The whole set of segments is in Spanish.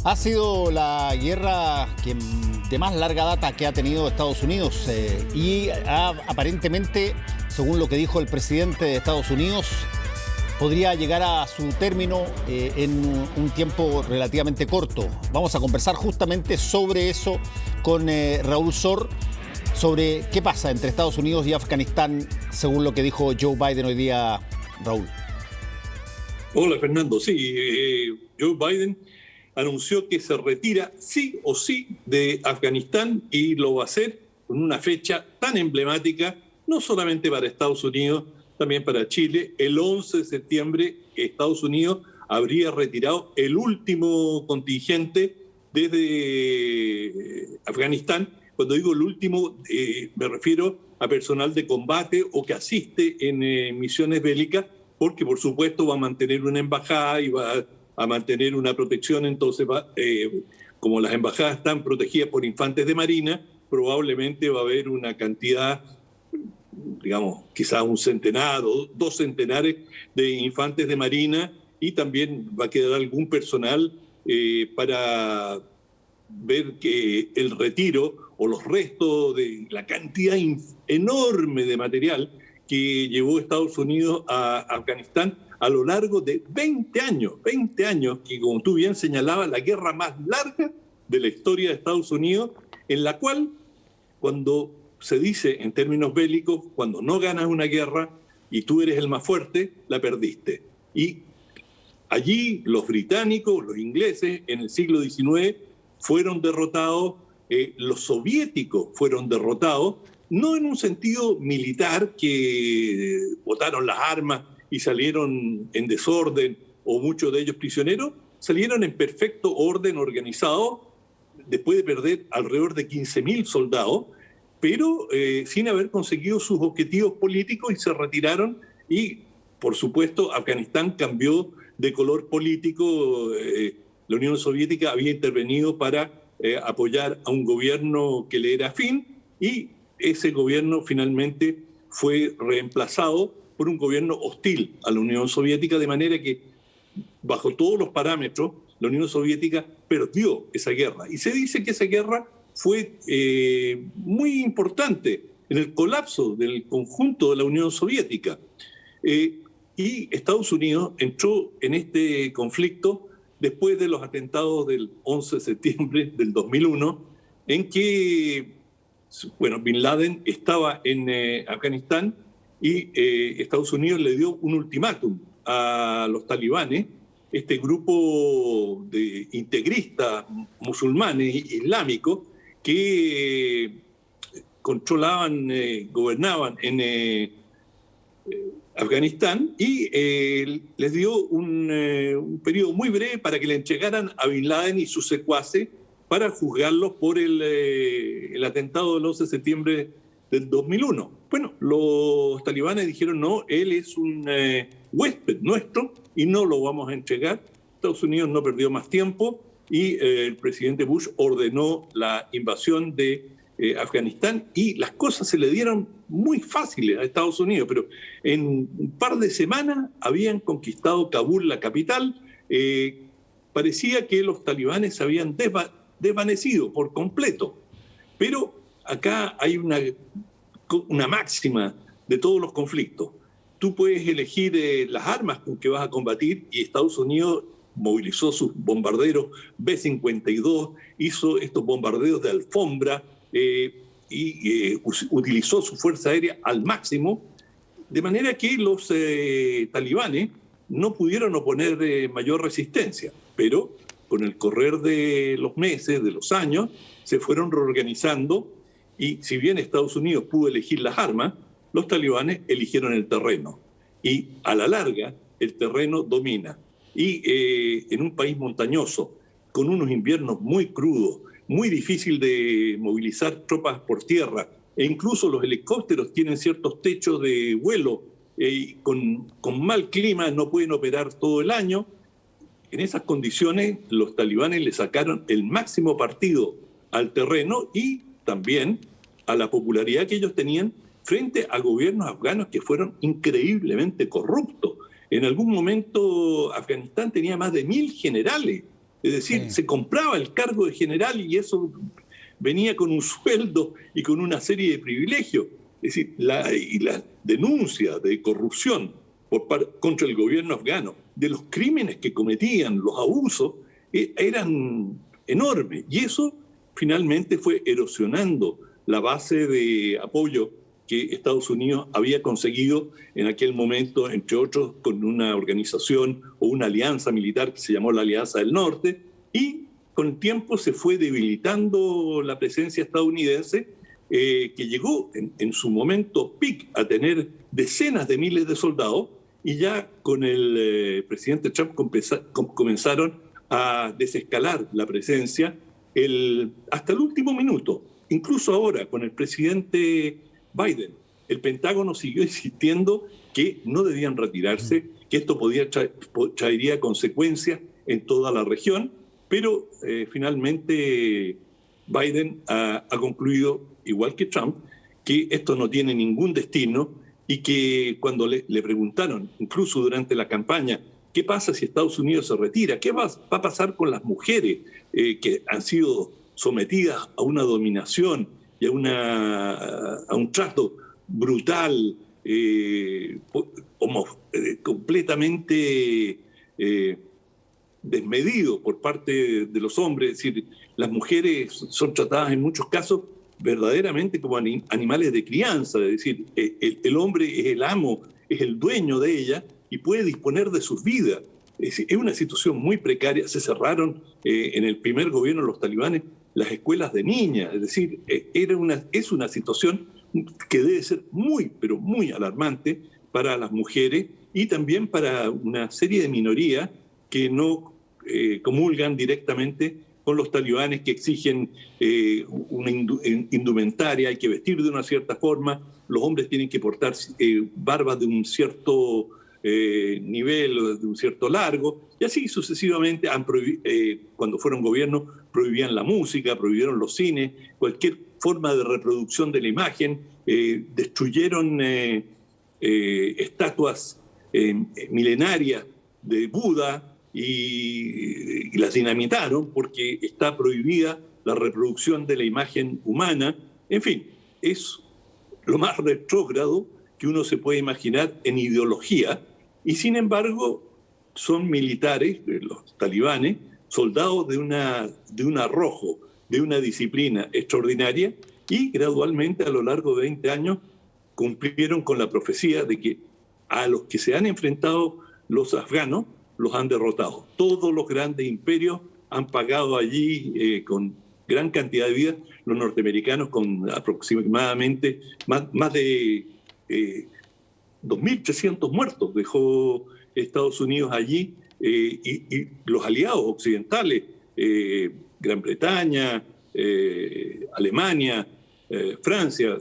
Ha sido la guerra de más larga data que ha tenido Estados Unidos y aparentemente, según lo que dijo el presidente de Estados Unidos, podría llegar a su término en un tiempo relativamente corto. Vamos a conversar justamente sobre eso con Raúl Sor, sobre qué pasa entre Estados Unidos y Afganistán, según lo que dijo Joe Biden hoy día. Raúl. Hola Fernando, sí, Joe Biden anunció que se retira sí o sí de Afganistán y lo va a hacer con una fecha tan emblemática, no solamente para Estados Unidos, también para Chile. El 11 de septiembre Estados Unidos habría retirado el último contingente desde Afganistán. Cuando digo el último, me refiero a personal de combate o que asiste en misiones bélicas, porque por supuesto va a mantener una embajada y va a mantener una protección. Entonces, como las embajadas están protegidas por infantes de marina, probablemente va a haber una cantidad, digamos, quizás un centenar o 2 centenares de infantes de marina, y también va a quedar algún personal para ver que el retiro o los restos de la cantidad enorme de material que llevó Estados Unidos a Afganistán a lo largo de 20 años, que como tú bien señalabas, la guerra más larga de la historia de Estados Unidos, en la cual, cuando se dice en términos bélicos, cuando no ganas una guerra y tú eres el más fuerte, la perdiste. Y allí los británicos, los ingleses, en el siglo XIX fueron derrotados, los soviéticos fueron derrotados, no en un sentido militar, que botaron las armas y salieron en desorden, o muchos de ellos prisioneros, salieron en perfecto orden organizado, después de perder alrededor de 15.000 soldados, pero sin haber conseguido sus objetivos políticos, y se retiraron. Y, por supuesto, Afganistán cambió de color político. La Unión Soviética había intervenido para apoyar a un gobierno que le era afín, y ese gobierno finalmente fue reemplazado por un gobierno hostil a la Unión Soviética, de manera que, bajo todos los parámetros, la Unión Soviética perdió esa guerra. Y se dice que esa guerra fue muy importante en el colapso del conjunto de la Unión Soviética. Y Estados Unidos entró en este conflicto después de los atentados del 11 de septiembre del 2001, en que, bueno, Bin Laden estaba en Afganistán, y Estados Unidos le dio un ultimátum a los talibanes, este grupo de integristas musulmanes islámicos que controlaban, gobernaban en Afganistán, y les dio un periodo muy breve para que le entregaran a Bin Laden y sus secuaces para juzgarlos por el atentado del 11 de septiembre del 2001. Bueno, los talibanes dijeron no, él es un huésped nuestro y no lo vamos a entregar. Estados Unidos no perdió más tiempo, y el presidente Bush ordenó la invasión de Afganistán, y las cosas se le dieron muy fáciles a Estados Unidos, pero en un par de semanas habían conquistado Kabul, la capital. Parecía que los talibanes se habían desvanecido por completo, pero acá hay una máxima de todos los conflictos. Tú puedes elegir las armas con que vas a combatir, y Estados Unidos movilizó sus bombarderos B-52, hizo estos bombardeos de alfombra, y utilizó su fuerza aérea al máximo, de manera que los talibanes no pudieron oponer mayor resistencia. Pero con el correr de los meses, de los años, se fueron reorganizando, y si bien Estados Unidos pudo elegir las armas, los talibanes eligieron el terreno, y a la larga el terreno domina. Y en un país montañoso, con unos inviernos muy crudos, muy difícil de movilizar tropas por tierra, e incluso los helicópteros tienen ciertos techos de vuelo, con mal clima no pueden operar todo el año. En esas condiciones los talibanes le sacaron el máximo partido al terreno, y también a la popularidad que ellos tenían frente a gobiernos afganos que fueron increíblemente corruptos. En algún momento Afganistán tenía más de 1.000 generales Es decir, se compraba el cargo de general y eso venía con un sueldo y con una serie de privilegios. Es decir, la denuncia de corrupción contra el gobierno afgano, de los crímenes que cometían, los abusos, eran enormes. Y eso finalmente fue erosionando la base de apoyo que Estados Unidos había conseguido en aquel momento, entre otros, con una organización o una alianza militar que se llamó la Alianza del Norte, y con el tiempo se fue debilitando la presencia estadounidense, que llegó en su momento peak a tener decenas de miles de soldados, y ya con el presidente Trump comenzaron a desescalar la presencia hasta el último minuto. Incluso ahora, con el presidente Biden, el Pentágono siguió insistiendo que no debían retirarse, que esto traería consecuencias en toda la región, pero finalmente Biden ha concluido, igual que Trump, que esto no tiene ningún destino y que cuando le preguntaron, incluso durante la campaña, ¿qué pasa si Estados Unidos se retira? ¿Qué va a pasar con las mujeres que han sido sometidas a una dominación y a un trato brutal, completamente desmedido por parte de los hombres? Es decir, las mujeres son tratadas en muchos casos verdaderamente como animales de crianza, es decir, el hombre es el amo, es el dueño de ella y puede disponer de sus vidas. Es una situación muy precaria. Se cerraron en el primer gobierno de los talibanes las escuelas de niñas, es decir, es una situación que debe ser muy, pero muy alarmante para las mujeres y también para una serie de minorías que no comulgan directamente con los talibanes, que exigen una indumentaria, hay que vestir de una cierta forma, los hombres tienen que portar barbas de un cierto nivel, de un cierto largo, y así sucesivamente. Cuando fueron gobierno prohibían la música, prohibieron los cines, cualquier forma de reproducción de la imagen, destruyeron estatuas milenarias de Buda y las dinamitaron porque está prohibida la reproducción de la imagen humana. En fin, es lo más retrógrado que uno se puede imaginar en ideología, y sin embargo son militares, los talibanes, soldados de un arrojo, de una disciplina extraordinaria, y gradualmente a lo largo de 20 años cumplieron con la profecía de que a los que se han enfrentado los afganos los han derrotado. Todos los grandes imperios han pagado allí con gran cantidad de vidas, los norteamericanos con aproximadamente más de 2.300 muertos dejó Estados Unidos allí, y los aliados occidentales, Gran Bretaña, Alemania, Francia,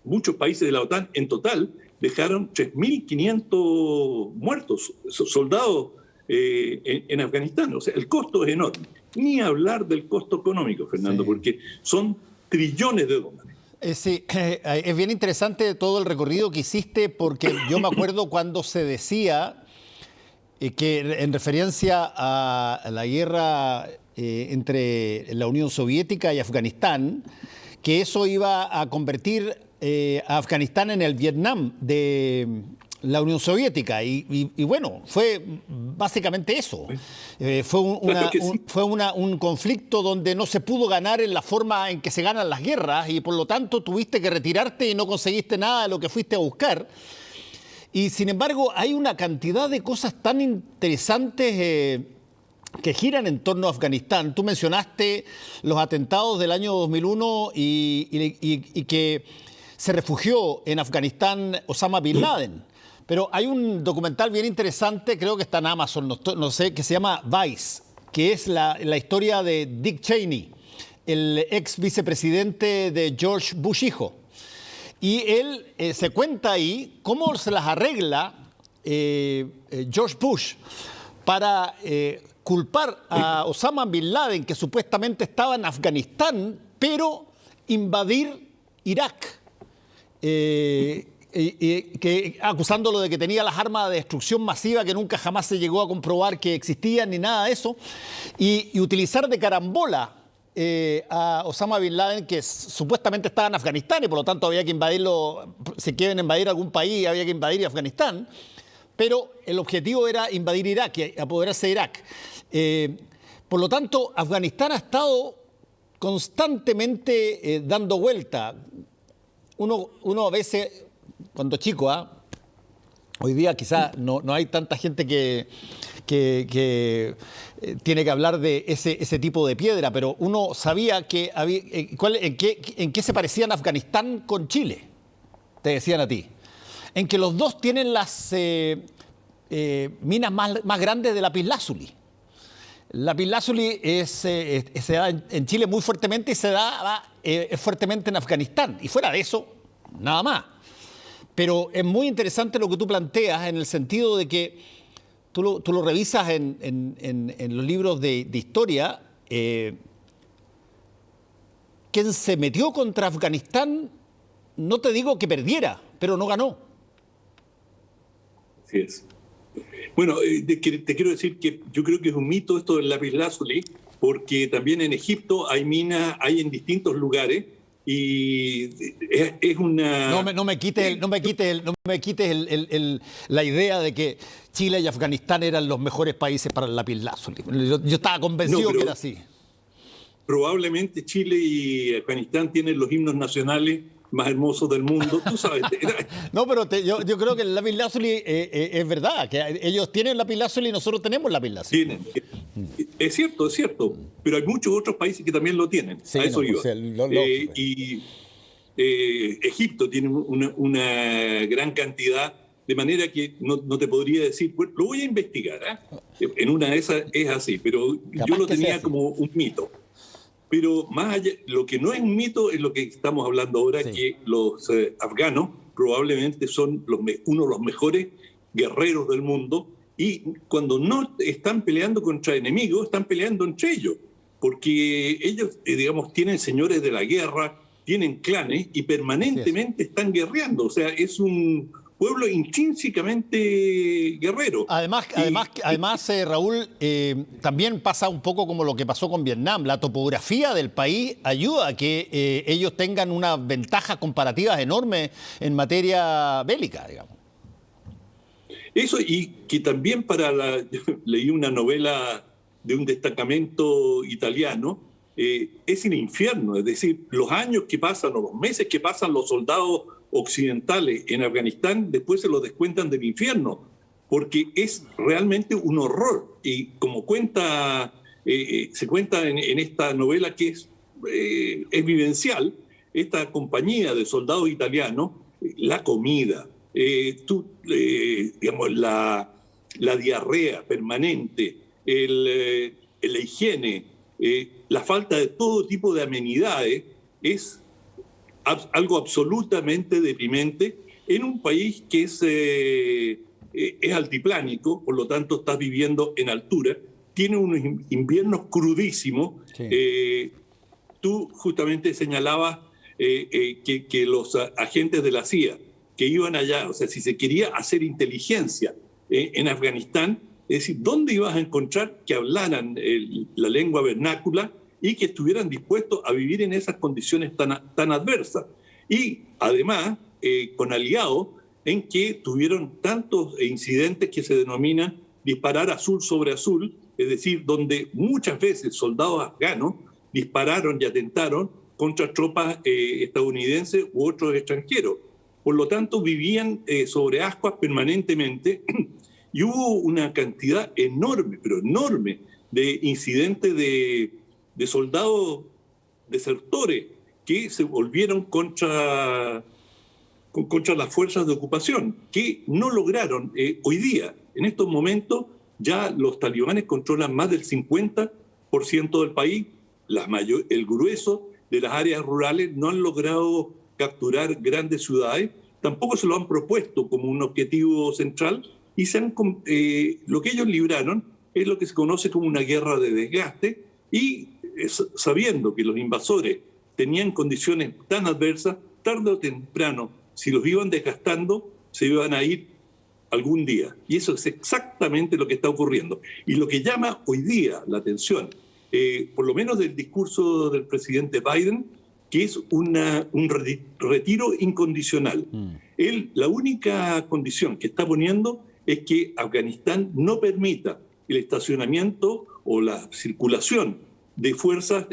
muchos países de la OTAN en total dejaron 3.500 muertos, soldados en Afganistán. O sea, el costo es enorme. Ni hablar del costo económico, Fernando, sí, porque son trillones de dólares. Sí, es bien interesante todo el recorrido que hiciste, porque yo me acuerdo cuando se decía que en referencia a la guerra entre la Unión Soviética y Afganistán, que eso iba a convertir a Afganistán en el Vietnam de la Unión Soviética. Y bueno, fue básicamente eso. Fue un conflicto donde no se pudo ganar en la forma en que se ganan las guerras, y por lo tanto tuviste que retirarte y no conseguiste nada de lo que fuiste a buscar. Y sin embargo hay una cantidad de cosas tan interesantes que giran en torno a Afganistán. Tú mencionaste los atentados del año 2001 y que se refugió en Afganistán Osama Bin Laden. Pero hay un documental bien interesante, creo que está en Amazon, no sé, que se llama Vice, que es la historia de Dick Cheney, el ex vicepresidente de George Bush hijo. Y él se cuenta ahí cómo se las arregla George Bush para culpar a Osama Bin Laden, que supuestamente estaba en Afganistán, pero invadir Irak. acusándolo de que tenía las armas de destrucción masiva que nunca jamás se llegó a comprobar que existían ni nada de eso, y utilizar de carambola a Osama Bin Laden, que supuestamente estaba en Afganistán y por lo tanto había que invadirlo. Si quieren invadir algún país había que invadir Afganistán, pero el objetivo era invadir Irak y apoderarse de Irak. Por lo tanto, Afganistán ha estado constantemente dando vuelta. Uno a veces, cuando chico, hoy día quizás no hay tanta gente que tiene que hablar de ese tipo de piedra, pero uno sabía que había, en qué se parecían Afganistán con Chile, te decían a ti. En que los dos tienen las minas más grandes de lapislázuli. Lapislázuli se da en Chile muy fuertemente y se da fuertemente en Afganistán. Y fuera de eso, nada más. Pero es muy interesante lo que tú planteas en el sentido de que tú lo revisas en los libros de historia. Quien se metió contra Afganistán, no te digo que perdiera, pero no ganó. Así es. Bueno, te quiero decir que yo creo que es un mito esto del lapislázuli, porque también en Egipto hay minas, hay en distintos lugares, y es una... No me quites la idea de que Chile y Afganistán eran los mejores países para el lapislázuli. Yo estaba convencido que era así. Probablemente Chile y Afganistán tienen los himnos nacionales más hermosos del mundo, tú sabes. No, pero yo creo que el lapislázuli es verdad, que ellos tienen lapislázuli y nosotros tenemos lapislázuli. Tienen. Es cierto, pero hay muchos otros países que también lo tienen. Sí, a eso iba. Y Egipto tiene una gran cantidad, de manera que no te podría decir, pues, lo voy a investigar. En una de esas es así, pero capaz yo lo tenía como un mito. Pero más allá, lo que no es un mito es lo que estamos hablando ahora, sí. Que los afganos probablemente son uno de los mejores guerreros del mundo, y cuando no están peleando contra enemigos, están peleando entre ellos, porque ellos, digamos, tienen señores de la guerra, tienen clanes y permanentemente están guerreando. O sea, es un pueblo intrínsecamente guerrero. Además, Raúl, también pasa un poco como lo que pasó con Vietnam. La topografía del país ayuda a que ellos tengan unas ventajas comparativas enormes en materia bélica, digamos. Eso, y que también leí una novela de un destacamento italiano, es el infierno. Es decir, los años que pasan o los meses que pasan los soldados occidentales en Afganistán, después se los descuentan del infierno, porque es realmente un horror. Y como se cuenta en esta novela, que es vivencial, esta compañía de soldados italianos, la comida, digamos, la diarrea permanente, la higiene, la falta de todo tipo de amenidades, es algo absolutamente deprimente en un país que es altiplánico, por lo tanto estás viviendo en altura, tiene unos inviernos crudísimos. Sí. Tú justamente señalabas que los agentes de la CIA que iban allá, o sea, si se quería hacer inteligencia en Afganistán, es decir, ¿dónde ibas a encontrar que hablaran la lengua vernácula y que estuvieran dispuestos a vivir en esas condiciones tan adversas? Y además, con aliados en que tuvieron tantos incidentes que se denominan disparar azul sobre azul, es decir, donde muchas veces soldados afganos dispararon y atentaron contra tropas estadounidenses u otros extranjeros. Por lo tanto, vivían sobre ascuas permanentemente y hubo una cantidad enorme, pero enorme, de incidentes de soldados desertores que se volvieron contra las fuerzas de ocupación, que no lograron. Hoy día, en estos momentos, ya los talibanes controlan más del 50% del país, el grueso de las áreas rurales no han logrado capturar grandes ciudades, tampoco se lo han propuesto como un objetivo central, y lo que ellos libraron es lo que se conoce como una guerra de desgaste, y sabiendo que los invasores tenían condiciones tan adversas, tarde o temprano si los iban desgastando, se iban a ir algún día. Y eso es exactamente lo que está ocurriendo. Y lo que llama hoy día la atención, por lo menos del discurso del presidente Biden, que es un retiro incondicional. Él, la única condición que está poniendo es que Afganistán no permita el estacionamiento o la circulación de fuerzas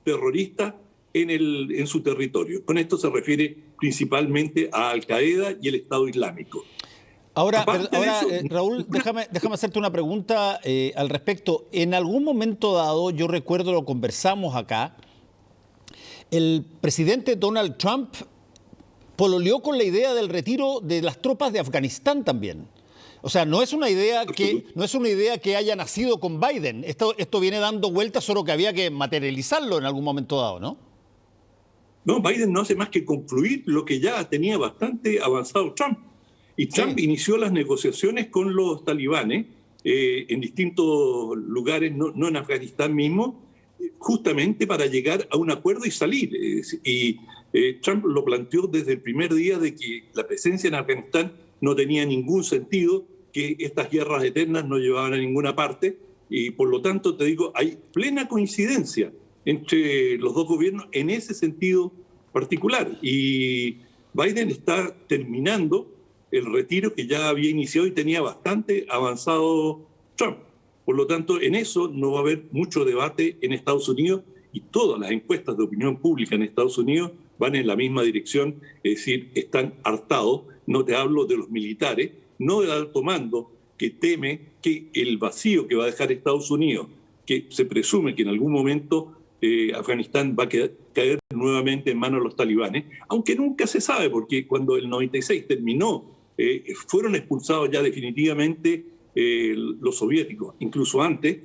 terroristas en su territorio. Con esto se refiere principalmente a Al-Qaeda y el Estado Islámico. Ahora Raúl, déjame hacerte una pregunta al respecto. En algún momento dado, yo recuerdo, lo conversamos acá, el presidente Donald Trump pololeó con la idea del retiro de las tropas de Afganistán también. O sea, no es una idea que haya nacido con Biden. Esto viene dando vueltas, solo que había que materializarlo en algún momento dado, ¿no? No, Biden no hace más que concluir lo que ya tenía bastante avanzado Trump. Y Trump inició las negociaciones con los talibanes en distintos lugares, no en Afganistán mismo, justamente para llegar a un acuerdo y salir. Trump lo planteó desde el primer día de que la presencia en Afganistán no tenía ningún sentido, que estas guerras eternas no llevaban a ninguna parte, y por lo tanto, te digo, hay plena coincidencia entre los dos gobiernos en ese sentido particular. Y Biden está terminando el retiro que ya había iniciado y tenía bastante avanzado Trump. Por lo tanto, en eso no va a haber mucho debate en Estados Unidos, y todas las encuestas de opinión pública en Estados Unidos van en la misma dirección, es decir, están hartados. No te hablo de los militares, no del alto mando, que teme que el vacío que va a dejar Estados Unidos, que se presume que en algún momento Afganistán va a caer nuevamente en manos de los talibanes, aunque nunca se sabe, porque cuando el 96 terminó, fueron expulsados ya definitivamente los soviéticos. Incluso antes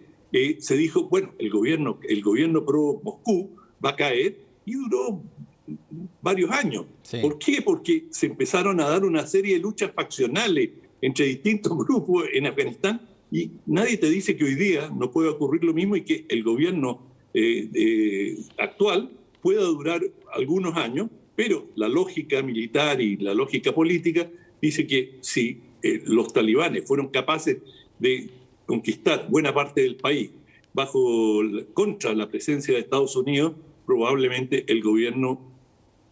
se dijo, bueno, el gobierno pro Moscú va a caer, y duró varios años. Sí. ¿Por qué? Porque se empezaron a dar una serie de luchas faccionales entre distintos grupos en Afganistán, y nadie te dice que hoy día no puede ocurrir lo mismo y que el gobierno actual pueda durar algunos años, pero la lógica militar y la lógica política dice que si los talibanes fueron capaces de conquistar buena parte del país contra la presencia de Estados Unidos, probablemente el gobierno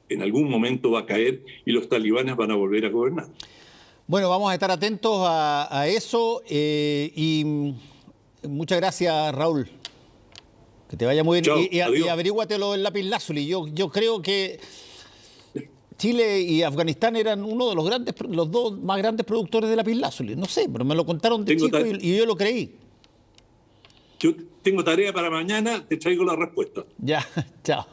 en algún momento va a caer y los talibanes van a volver a gobernar. Bueno, vamos a estar atentos a eso y muchas gracias, Raúl. Que te vaya muy bien. Chao, y averíguatelo en lapislázuli. Yo creo que Chile y Afganistán eran uno de los dos más grandes productores de lapislázuli. No sé, pero me lo contaron de chico y yo lo creí. Yo tengo tarea para mañana, te traigo la respuesta. Ya, chao.